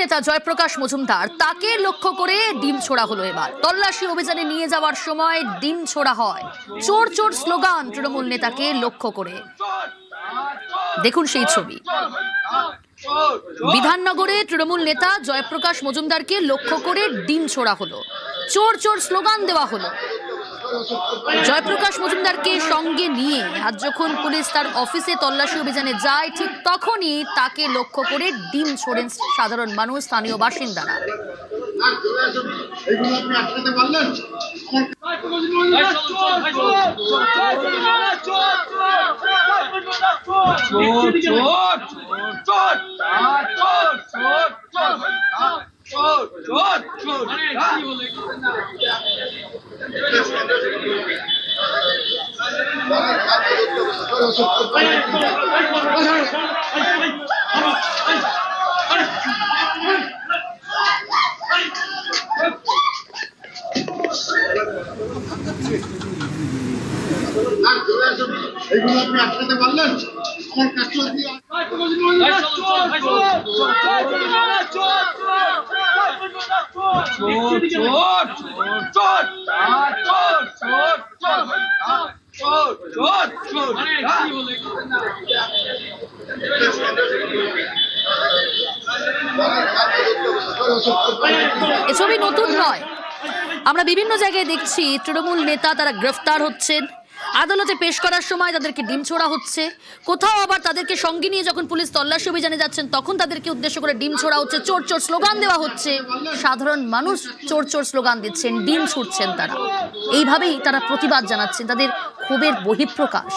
নেতা জয়প্রকাশ মজুমদার তাকে লক্ষ্য করে ডিম ছোড়া হলো। এবার তল্লাশি অভিযানে নিয়ে যাওয়ার সময় ডিম ছোড়া হয়। চোর চোর স্লোগান তৃণমূল নেতাকে লক্ষ্য করে। দেখুন সেই ছবি। বিধাননগরে তৃণমূল নেতা জয়প্রকাশ মজুমদারকে লক্ষ্য করে ডিম ছোড়া হলো, চোর চোর স্লোগান দেওয়া হলো। জয়প্রকাশ মজুমদারকে সঙ্গে নিয়ে আজ যখন পুলিশ তার অফিসে তল্লাশি অভিযানে যায়, ঠিক তখনই তাকে লক্ষ্য করে ডিম ছোড়েন সাধারণ মানুষ, স্থানীয় বাসিন্দারা। এ ছবি নতুন নয়, আমরা বিভিন্ন জায়গায় দেখছি তৃণমূল নেতা তারা গ্রেফতার হচ্ছেন, আদালতে পেশ করার সময় তাদেরকে ডিম ছোড়া হচ্ছে, কোথাও আবার তাদেরকে সঙ্গে নিয়ে যখন পুলিশ তল্লাশি অভিযানে যাচ্ছেন তখন তাদেরকে উদ্দেশ্য করে ডিম ছোড়া হচ্ছে, চোর চোর স্লোগান দেওয়া হচ্ছে। সাধারণ মানুষ চোর চোর স্লোগান দিচ্ছেন, ডিম ছুটছেন তারা। এইভাবেই তারা প্রতিবাদ জানাচ্ছেন, তাদের ক্ষোভের বহিঃপ্রকাশ।